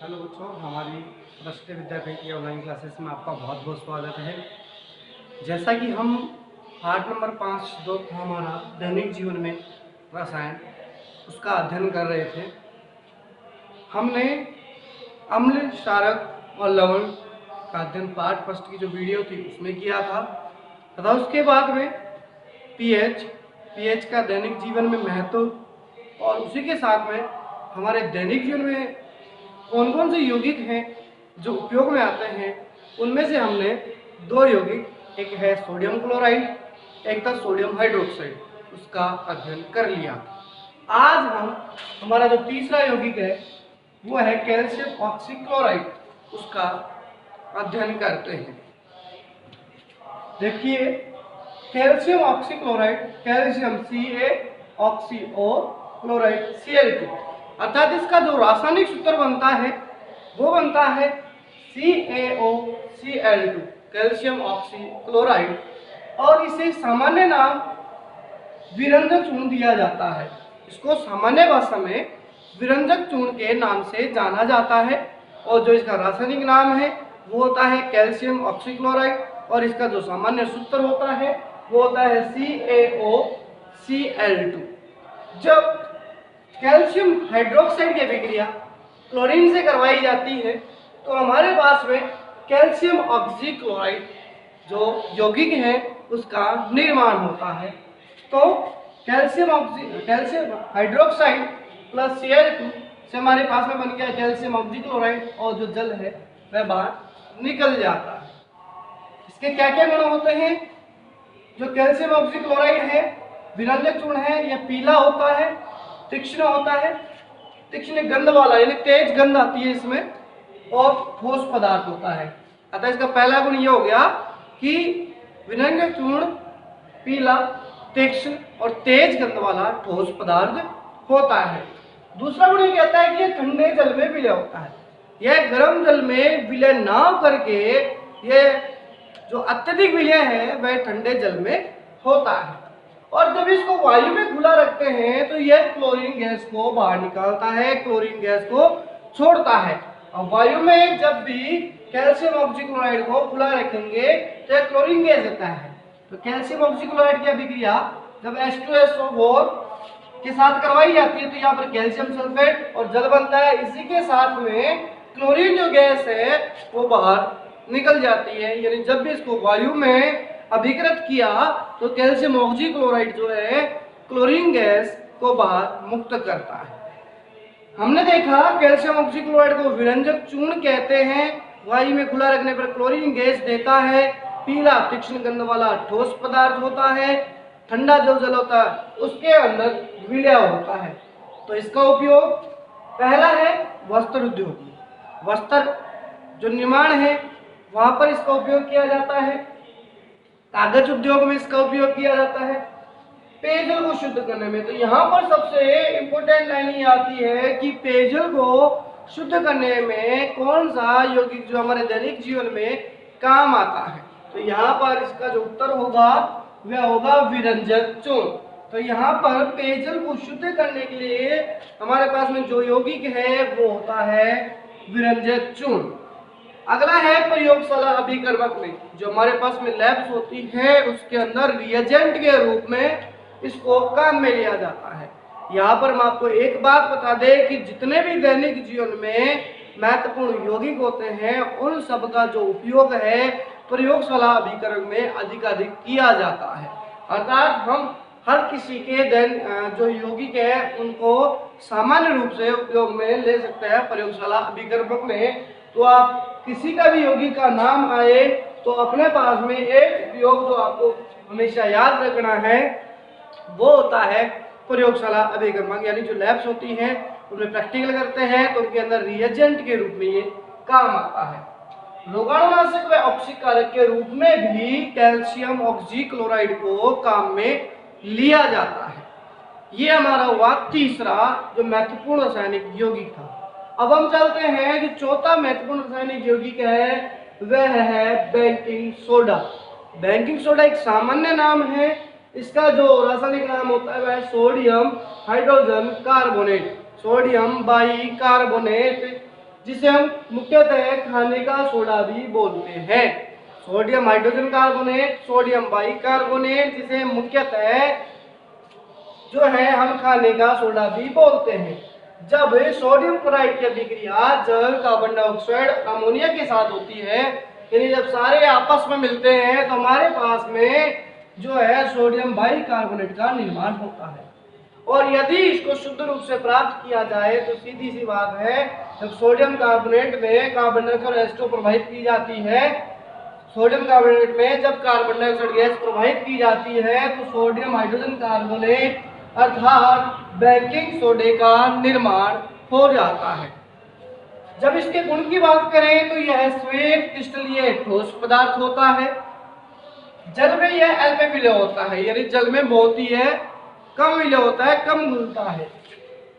Hello बच्चों, हमारी राष्ट्रीय विद्यापीठ की ऑनलाइन क्लासेस में आपका बहुत बहुत स्वागत है। जैसा कि हम पाठ नंबर 5 जो था हमारा दैनिक जीवन में रसायन, उसका अध्ययन कर रहे थे। हमने अम्ल, क्षारक और लवण का अध्ययन पाठ फर्स्ट की जो वीडियो थी उसमें किया था तथा उसके बाद में पीएच का दैनिक जीवन में महत्व और उसी के साथ में हमारे दैनिक जीवन में कौन कौन से यौगिक हैं जो उपयोग में आते हैं, उनमें से हमने दो यौगिक, एक है सोडियम क्लोराइड, एक था सोडियम हाइड्रोक्साइड, उसका अध्ययन कर लिया। आज हमारा जो तीसरा यौगिक है वो है कैल्शियम ऑक्सीक्लोराइड, उसका अध्ययन करते हैं। देखिए, calcium oxychloride, calcium Ca, oxy O, chloride Cl2, अर्थात इसका जो रासायनिक सूत्र बनता है वो बनता है CaOCl2, कैल्शियम ऑक्सीक्लोराइड, और इसे सामान्य नाम विरंजक चूर्ण दिया जाता है। इसको सामान्य भाषा में विरंजक चूर्ण के नाम से जाना जाता है और जो इसका रासायनिक नाम है वो होता है कैल्शियम ऑक्सीक्लोराइड और इसका जो सामान्य सूत्र होता है वो होता है CaOCl2। जब कैल्शियम हाइड्रोक्साइड की अभिक्रिया क्लोरीन से करवाई जाती है तो हमारे पास में कैल्शियम ऑक्सीक्लोराइड जो यौगिक है उसका निर्माण होता है। तो कैल्शियम हाइड्रोक्साइड प्लस Cl2 से हमारे पास में बन गया कैल्शियम ऑक्सीक्लोराइड और जो जल है वह बाहर निकल जाता है। इसके क्या क्या गुण होते हैं? जो कैल्शियम ऑक्सीक्लोराइड है विरंजक चूर्ण है, यह पीला होता है, तीक्ष्ण होता है, तीक्ष्ण गंध वाला यानी तेज गंध आती है इसमें, और ठोस पदार्थ होता है। अतः इसका पहला गुण यह हो गया कि विरंजक चूर्ण पीला, तीक्ष्ण और तेज गंध वाला ठोस पदार्थ होता है। दूसरा गुण ये कहता है कि यह ठंडे जल में विलय होता है। यह गर्म जल में विलय ना करके यह जो अत्यधिक विलय है वह ठंडे जल में होता है। और जब इसको वायु में खुला रखते हैं तो यह क्लोरीन गैस को बाहर निकालता है, क्लोरीन गैस को छोड़ता है। और वायु में जब भी कैल्शियम ऑक्सीक्लोराइड को खुला रखेंगे तो यह क्लोरीन गैस देता है। तो कैल्शियम ऑक्सीक्लोराइड की अभिक्रिया जब H2SO4 के साथ करवाई जाती है तो यहाँ पर कैल्शियम सल्फेट और जल बनता है। इसी के साथ में क्लोरीन जो गैस है वो बाहर निकल जाती है। यानी जब भी इसको वायु में अभिकृत किया तो कैल्शियम ऑक्सीक्लोराइड जो है क्लोरीन गैस को बाहर मुक्त करता है। हमने देखा कैल्शियम ऑक्सीक्लोराइड को विरंजक चूर्ण कहते हैं। वायु में खुला रखने पर क्लोरीन गैस देता है, पीला तीक्ष्ण गंध वाला ठोस पदार्थ होता है, ठंडा जो जल होता है उसके अंदर विलय होता है। तो इसका उपयोग पहला है वस्त्र उद्योग में, वस्त्र जो निर्माण है वहां पर इसका उपयोग किया जाता है। कागज उद्योग में इसका उपयोग किया जाता है। पेयजल को शुद्ध करने में, तो यहाँ पर सबसे इंपॉर्टेंट लाइन ये आती है कि पेयजल को शुद्ध करने में कौन सा यौगिक जो हमारे दैनिक जीवन में काम आता है, तो यहाँ पर इसका जो उत्तर होगा वह होगा विरंजक चूर्ण। तो यहाँ पर पेयजल को शुद्ध करने के लिए हमारे पास में जो यौगिक है वो होता है विरंजक चूर्ण। अगला है प्रयोगशाला अभिकर्मक में, जो हमारे पास में लैब्स होती है उसके अंदर रिएजेंट के रूप में इसको काम में लिया जाता है। यहाँ पर हम आपको एक बात बता दें कि जितने भी दैनिक जीवन में महत्वपूर्ण यौगिक होते हैं उन सब का जो उपयोग है प्रयोगशाला अभिकर्मक में अधिक किया जाता है। अर्थात हम हर किसी के जो यौगिक है उनको सामान्य रूप से उपयोग में ले सकते हैं प्रयोगशाला अभिकर्मक में। तो आप किसी का भी यौगिक का नाम आए तो अपने पास में एक उपयोग जो आपको हमेशा याद रखना है वो होता है प्रयोगशाला अभिकर्मक। यानी जो लैब्स होती हैं उनमें प्रैक्टिकल करते हैं तो उनके अंदर रिएजेंट के रूप में ये काम आता है। रोगाणुनाशक व ऑक्सीकारक के रूप में भी कैल्शियम ऑक्सीक्लोराइड को काम में लिया जाता है। ये हमारा हुआ तीसरा जो महत्वपूर्ण रासायनिक यौगिक था। अब हम चलते हैं जो चौथा महत्वपूर्ण रासायनिक यौगिक है वह है बेकिंग सोडा। बेकिंग सोडा एक सामान्य नाम है। इसका जो रासायनिक नाम होता है वह sodium hydrogen carbonate, sodium bicarbonate, जिसे हम मुख्यतः खाने का सोडा भी बोलते हैं। Sodium hydrogen carbonate, sodium bicarbonate, जिसे मुख्यतः जो है हम खाने का सोडा भी बोलते हैं। जब सोडियम क्लोराइड की अभिक्रिया जल, कार्बन डाइऑक्साइड, अमोनिया के साथ होती है, यानी जब सारे आपस में मिलते हैं तो हमारे पास में जो है सोडियम बाइकार्बोनेट का निर्माण होता है। और यदि इसको शुद्ध रूप से प्राप्त किया जाए तो सीधी सी बात है, जब सोडियम कार्बोनेट में कार्बन डाइऑक्साइड गैस को प्रवाहित की जाती है, सोडियम कार्बोनेट में जब कार्बन डाइऑक्साइड गैस प्रवाहित की जाती है तो सोडियम हाइड्रोजन कार्बोनेट अर्थात बेकिंग सोडे का निर्माण हो जाता है। जब इसके गुण की बात करें तो यह श्वेत क्रिस्टलीय ठोस पदार्थ होता है। जल में यह एल में विलय होता है, यानी जल में बहुत ही है कम विलय होता है, कम घुलता है।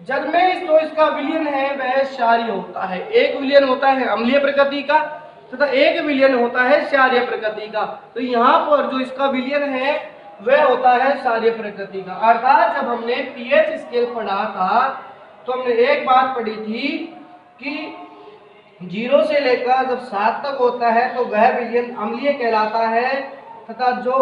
जल में जो इसका विलयन है वह क्षारीय होता है। एक विलयन होता है अम्लीय प्रकृति का तथा एक विलयन होता है क्षारीय प्रकृति का। तो यहाँ पर जो इसका विलयन है वह होता है क्षारीय प्रकृति का। अर्थात जब हमने पीएच स्केल पढ़ा था तो हमने एक बात पढ़ी थी कि 0 से लेकर जब 7 तक होता है तो वह विलयन अम्लीय कहलाता है, तथा जो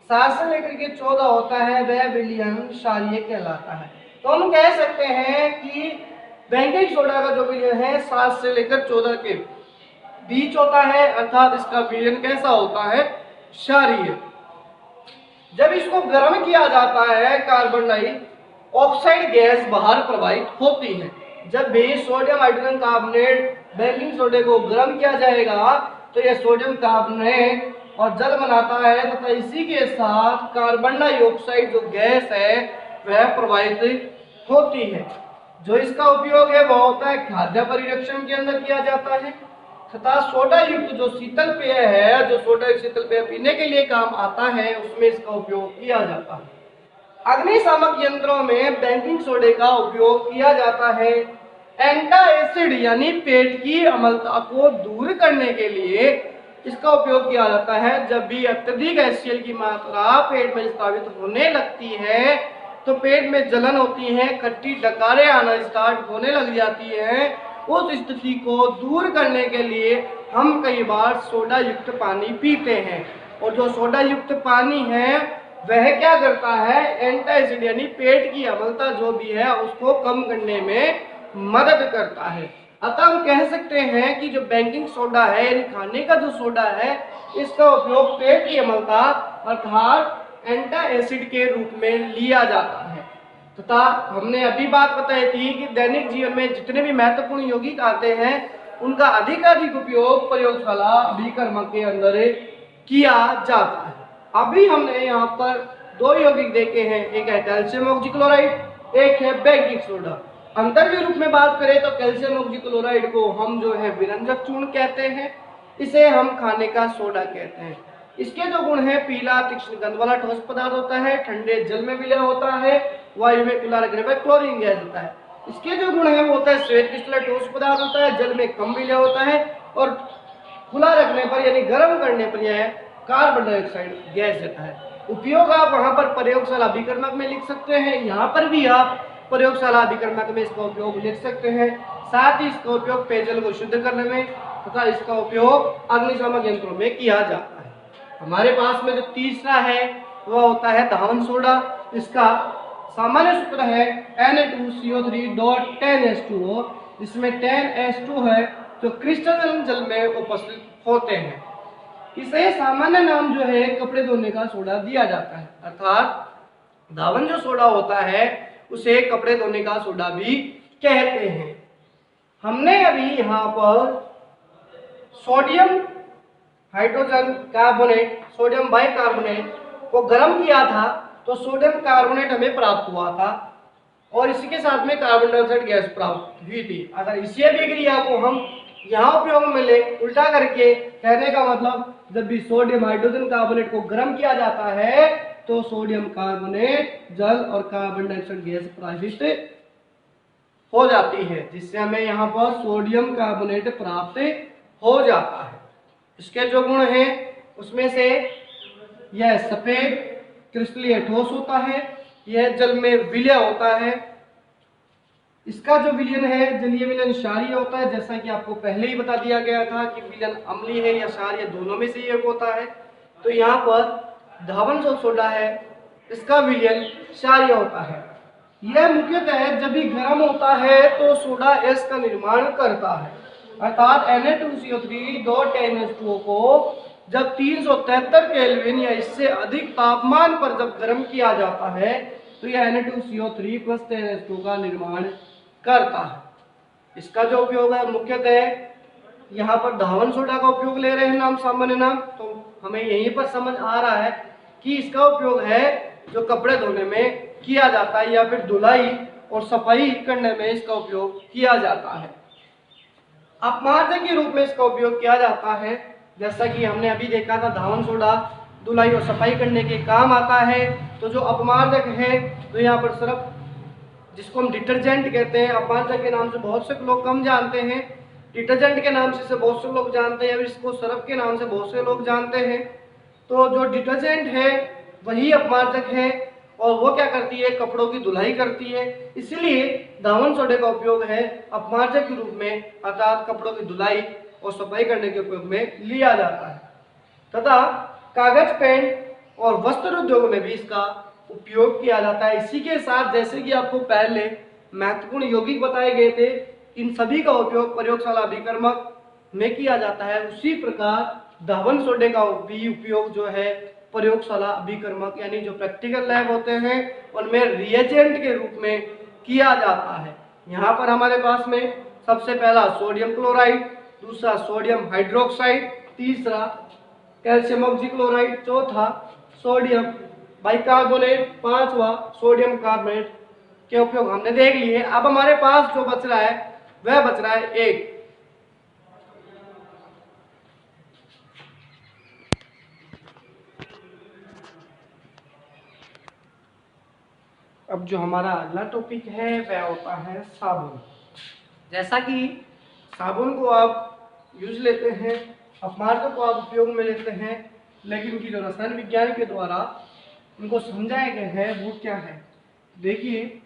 7 से लेकर के 14 होता है वह विलयन क्षारीय कहलाता है। तो हम कह सकते हैं कि बेकिंग सोडा का जो विलयन है 7 से लेकर 14 के बीच होता है, अर्थात इसका विलयन कैसा होता है, क्षारीय। जब इसको गर्म किया जाता है कार्बन डाइऑक्साइड गैस बाहर प्रवाहित होती है। जब भी सोडियम हाइड्रोजन कार्बोनेट बेकिंग सोडे को गर्म किया जाएगा तो यह सोडियम कार्बोनेट और जल बनाता है, तथा इसी के साथ कार्बन डाइऑक्साइड जो गैस है वह प्रवाहित होती है। जो इसका उपयोग है वह होता है खाद्य परिरक्षण के अंदर किया जाता है, तथा सोडा युक्त जो शीतल पेय है, जो सोडा युक्त शीतल पेय पीने के लिए काम आता है, उसमें इसका उपयोग किया जाता है। अग्निशामक यंत्रों में बेकिंग सोडे का उपयोग किया जाता है एंटा एसिड यानी पेट की अम्लता को दूर करने के लिए इसका उपयोग किया जाता है। जब भी अत्यधिक HCl की मात्रा पेट में स्थापित होने लगती है तो पेट में जलन होती है, खट्टी डकारें आना स्टार्ट होने लग जाती है। उस स्थिति को दूर करने के लिए हम कई बार सोडा युक्त पानी पीते हैं, और जो सोडा युक्त पानी है वह क्या करता है, एंटा एसिड यानी पेट की अम्लता जो भी है उसको कम करने में मदद करता है। अतः हम कह सकते हैं कि जो बेकिंग सोडा है यानी खाने का जो सोडा है, इसका उपयोग पेट की अम्लता अर्थात एंटा एसिड के रूप में लिया जाता है। तथा हमने अभी बात बताई थी कि दैनिक जीवन में जितने भी महत्वपूर्ण यौगिक आते हैं उनका अधिकाधिक उपयोग प्रयोगशाला अभिकर्मक के अंदर किया जाता है। अभी हमने यहाँ पर 2 यौगिक देखे हैं, एक है कैल्शियम ऑक्सीक्लोराइड, एक है बेकिंग सोडा। अंतर के रूप में बात करें तो कैल्शियम ऑक्सीक्लोराइड को हम जो है विरंजक चूर्ण कहते हैं, इसे हम खाने का सोडा कहते हैं। इसके जो गुण है, पीला तीक्ष्ण गंध वाला ठोस पदार्थ होता है, ठंडे जल में विलय होता है, वायु में खुला रखने पर क्लोरीन गैस होता है। इसके जो गुण है वो होता है श्वेत क्रिस्टलीय ठोस पदार्थ होता है, जल में कम विलय होता है, और खुला रखने पर यानी गर्म करने पर यह कार्बन डाइऑक्साइड गैस देता है। उपयोग आप वहां पर प्रयोगशाला अभिकर्मक में लिख सकते हैं, यहाँ पर भी आप प्रयोगशाला अभिकर्मक में इसका उपयोग लिख सकते हैं। साथ ही इसका उपयोग पेयजल को शुद्ध करने में तथा इसका उपयोग अग्निशामक यंत्रों में किया जाता है। हमारे पास में जो तीसरा है वह होता है धावन सोडा। इसका सामान्य सूत्र है Na2CO3.10H2O, जिसमें 10H2 है जो क्रिस्टल जल में उपस्थित होते हैं। इसे सामान्य नाम जो है कपड़े धोने का सोडा दिया जाता है, अर्थात धावन जो सोडा होता है उसे कपड़े धोने का सोडा भी कहते हैं। हमने अभी यहाँ पर sodium hydrogen carbonate, sodium bicarbonate को गर्म किया था तो सोडियम कार्बोनेट हमें प्राप्त हुआ था, और इसी के साथ में कार्बन डाइऑक्साइड गैस प्राप्त हुई थी। अगर इसी अभिक्रिया को हम यहाँ उपयोग में ले, उल्टा करके कहने का मतलब, जब भी सोडियम हाइड्रोजन कार्बोनेट को गर्म किया जाता है तो सोडियम कार्बोनेट, जल और कार्बन डाइऑक्साइड गैस प्रवाहित हो जाती है, जिससे हमें यहाँ पर सोडियम कार्बोनेट प्राप्त हो जाता है। इसके जो गुण हैं उसमें से यह सफेद क्रिस्टलीय ठोस होता है, यह जल में विलय होता है, इसका जो विलयन है जलीय विलयन क्षारीय होता है, जैसा कि आपको पहले ही बता दिया गया था कि विलयन अम्लीय है या क्षारीय, दोनों में से एक होता है। तो यहाँ पर धावन जो सोडा है इसका विलयन क्षारीय होता है। यह मुख्यतः जब भी गर्म होता है तो सोडा एस का निर्माण करता है, अर्थात Na2CO3 NH2O को जब 373 केल्विन या इससे अधिक तापमान पर जब गर्म किया जाता है तो यह Na2CO3 + NH2 का निर्माण करता है। इसका जो उपयोग है मुख्यतः यहाँ पर धावन सोडा का उपयोग ले रहे हैं नाम, सामान्य नाम, तो हमें यहीं पर समझ आ रहा है कि इसका उपयोग है जो कपड़े धोने में किया जाता है या फिर धुलाई और सफाई करने में इसका उपयोग किया जाता है। अपमार्जक के रूप में इसका उपयोग किया जाता है, जैसा कि हमने अभी देखा था धावन सोडा धुलाई और सफाई करने के काम आता है। तो जो अपमार्जक है तो यहाँ पर सर्फ, जिसको हम डिटर्जेंट कहते हैं, अपमार्जक के नाम से बहुत से लोग कम जानते हैं, डिटर्जेंट के नाम से बहुत से लोग जानते हैं, या फिर इसको सर्फ के नाम से बहुत से लोग जानते हैं। तो जो डिटर्जेंट है वही अपमार्जक है और वो क्या करती है, कपड़ों की धुलाई करती है। इसलिए धावन सोडे का उपयोग है अपमार्जक के रूप में, अर्थात कपड़ों की धुलाई और सफाई करने के उपयोग में लिया जाता है। तथा कागज, पेंट और वस्त्र उद्योग में भी इसका उपयोग किया जाता है। इसी के साथ जैसे कि आपको पहले महत्वपूर्ण यौगिक बताए गए थे, इन सभी का उपयोग प्रयोगशाला अभिकर्मक में किया जाता है, उसी प्रकार धावन सोडे का भी उपयोग जो है प्रयोगशाला अभिकर्मक यानी जो प्रैक्टिकल लैब होते हैं उनमें रिएजेंट के रूप में किया जाता है। यहाँ पर हमारे पास में सबसे पहला सोडियम क्लोराइड, दूसरा सोडियम हाइड्रोक्साइड, तीसरा कैल्शियम ऑक्सीक्लोराइड, चौथा सोडियम बाइकार्बोनेट, पांचवा सोडियम कार्बोनेट के उपयोग हमने देख लिए। अब हमारे पास जो बच रहा है वह बच रहा है एक। अब जो हमारा अगला टॉपिक है वह होता है साबुन। जैसा कि साबुन को आप यूज लेते हैं, अपमार्जक को आप उपयोग में लेते हैं, लेकिन उनकी जो रसायन विज्ञान के द्वारा उनको समझाया गया है वो क्या है। देखिए,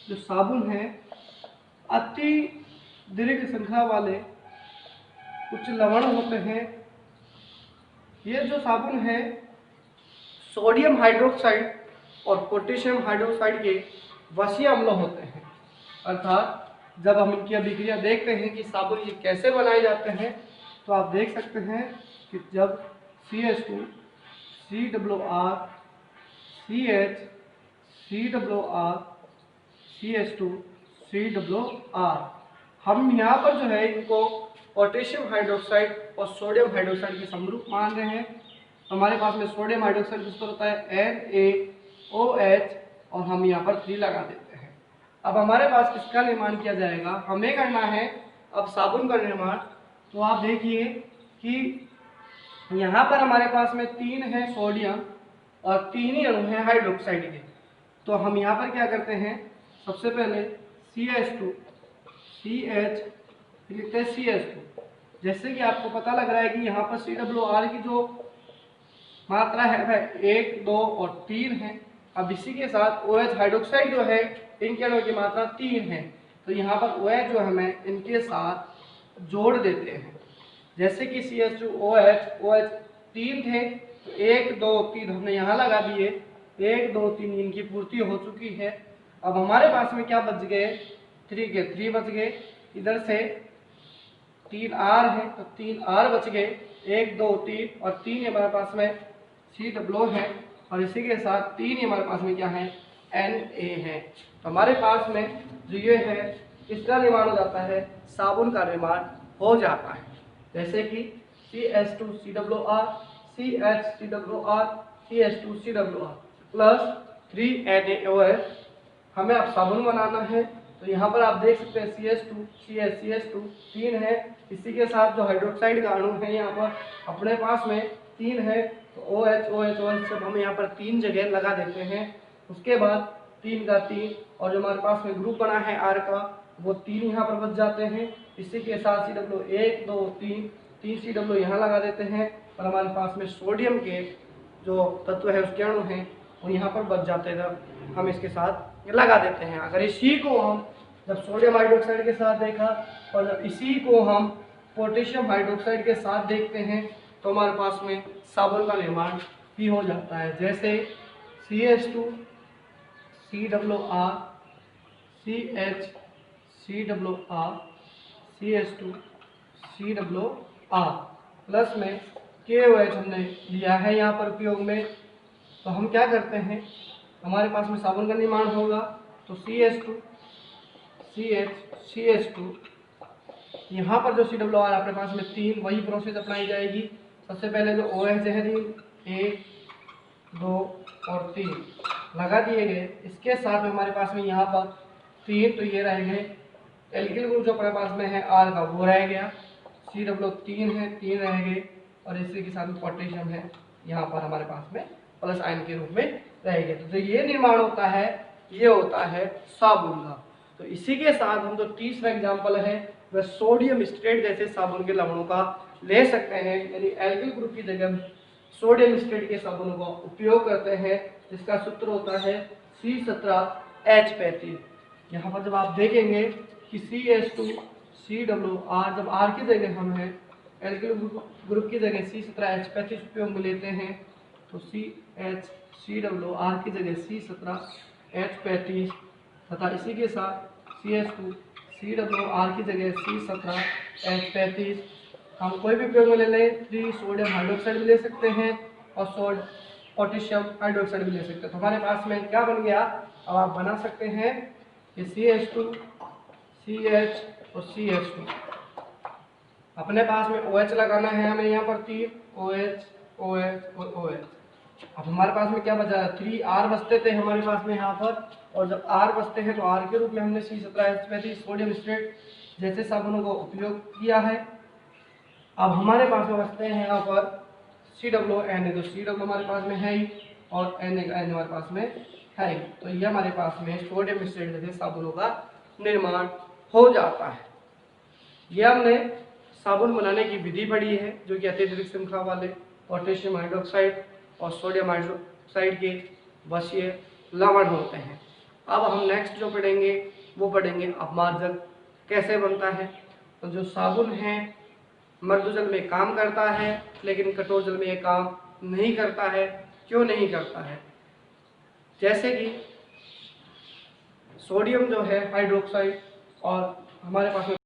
जो साबुन है अति दीर्घ संख्या वाले कुछ लवण होते हैं। ये जो साबुन है सोडियम हाइड्रोक्साइड और पोटेशियम हाइड्रोक्साइड के वसीय अम्ल होते हैं। अर्थात जब हम इनकी अभिक्रिया देखते हैं कि साबुन ये कैसे बनाए जाते हैं, तो आप देख सकते हैं कि जब CH2 COOR CH COOR CH2 COOR, हम यहाँ पर जो है इनको पोटेशियम हाइड्रोक्साइड और सोडियम हाइड्रोक्साइड के समरूप मान रहे हैं। हमारे पास में सोडियम हाइड्रोक्साइड किस पर होता है NaOH और हम यहाँ पर 3 लगा देते हैं। अब हमारे पास किसका निर्माण किया जाएगा, हमें करना है अब साबुन का निर्माण। तो आप देखिए कि यहाँ पर हमारे पास में 3 है सोडियम और 3 ही अणु हैं हाइड्रोक्साइड के। तो हम यहाँ पर क्या करते हैं, सबसे पहले CH2 CH लिखते हैं CH2। जैसे कि आपको पता लग रहा है कि यहाँ पर COR की जो मात्रा है वह 1, 2 और 3 है। अब इसी के साथ OH हाइड्रोक्साइड जो है इनके अणुओं की मात्रा 3 है। तो यहाँ पर OH जो हमें इनके साथ जोड़ देते हैं। जैसे कि CH2OH OH 3 थे तो 1, 2, 3 हमने यहाँ लगा दिए, 1, 2, 3 इनकी पूर्ति हो चुकी है। अब हमारे पास में क्या बच गए, 3 के 3 बच गए, इधर से 3R है तो 3R बच गए, 1, 2, 3 और 3 हमारे पास में COO है और इसी के साथ 3 हमारे पास में क्या है Na है। तो हमारे पास में जो ये है इसका निर्माण हो जाता है, साबुन का निर्माण हो जाता है। जैसे कि CH2COR CH2COR CH2COR plus 3NaOH हमें अब साबुन बनाना है। तो यहाँ पर आप देख सकते हैं CH2 CH2 3 है, इसी के साथ जो हाइड्रोक्साइड का अणु है यहाँ पर अपने पास में 3 है तो OH OH OH सब हम यहाँ पर 3 जगह लगा देते हैं। उसके बाद 3 का 3 और जो हमारे पास में ग्रुप बना है R का वो 3 यहाँ पर बच जाते हैं। इसी के साथ COO 1, 2, 3 COO यहाँ लगा देते हैं और हमारे पास में सोडियम के जो तत्व है उसके अणु हैं वो यहाँ पर बच जाते हैं, हम इसके साथ लगा देते हैं। अगर इसी को हम जब सोडियम हाइड्रोक्साइड के साथ देखा और जब इसी को हम पोटेशियम हाइड्रोक्साइड के साथ देखते हैं तो हमारे पास में साबुन का निर्माण भी हो जाता है। जैसे CH2 COR CH COR CH2 COR plus में KOH हमने लिया है यहाँ पर उपयोग में। तो हम क्या करते हैं, हमारे पास में साबुन का निर्माण होगा तो CH2 CH2 यहाँ पर जो COR अपने पास में 3 वही प्रोसेस अपनाई जाएगी। सबसे पहले जो OH है 1 2 और 3 लगा दिए गए। इसके साथ में हमारे पास में यहाँ पर 3 तो ये रह गए, एल्किल ग्रुप जो अपने पास में है R का वो रह गया, COO 3 है 3 रह गए और इसी के साथ में पोटेशियम है यहाँ पर हमारे पास में प्लस आयन के रूप में रह गए। तो जो ये निर्माण होता है ये होता है साबुन का। तो इसी के साथ हम जो तीसरा एग्जाम्पल है वह सोडियम स्ट्रेट जैसे साबुन के लवणों का ले सकते हैं, यानी एल्किल ग्रुप की जगह सोडियम स्ट्रेट के साबुनों का उपयोग करते हैं, जिसका सूत्र होता है C17H35। यहाँ पर जब आप देखेंगे कि CH2 COR जब R की जगह हम है एल्किल ग्रुप की जगह C17H35 उपयोग में लेते हैं तो COR की जगह C17H35 तथा इसी के साथ CH2 COR की जगह C17H35 हम कोई भी उपयोग में ले लें, सोडियम हाइड्रोक्साइड भी ले सकते हैं और पोटेशियम हाइड्रोक्साइड भी ले सकते हैं। तो हमारे पास में क्या बन गया, अब आप बना सकते हैं कि CH2 CH और CH2 अपने पास में OH लगाना है हमें यहाँ पर 3 OH OH और OH। अब हमारे पास में क्या बचा है, 3R बचते थे हमारे पास में यहाँ पर, और जब R बचते हैं तो R के रूप में हमने C17H35 सोडियम स्ट्रेट जैसे साबुनों का उपयोग किया है। अब हमारे पास में बचते हैं यहाँ पर COONA, तो COO हमारे पास में है ही और Na हमारे पास में है ही। तो ये हमारे पास में सोडियम स्ट्रेट जैसे साबुनों का निर्माण हो जाता है। ये हमने साबुन बनाने की विधि पढ़ी है जो कि अत्यधिक श्रृंखला वाले पोटेशियम हाइड्रोक्साइड और सोडियम हाइड्रोक्साइड के वशीय लवण होते हैं। अब हम नेक्स्ट जो पढ़ेंगे वो पढ़ेंगे अपमार्जक कैसे बनता है। तो जो साबुन है मृदु जल में काम करता है लेकिन कठोर जल में ये काम नहीं करता है। क्यों नहीं करता है, जैसे कि सोडियम जो है हाइड्रोक्साइड और हमारे पास में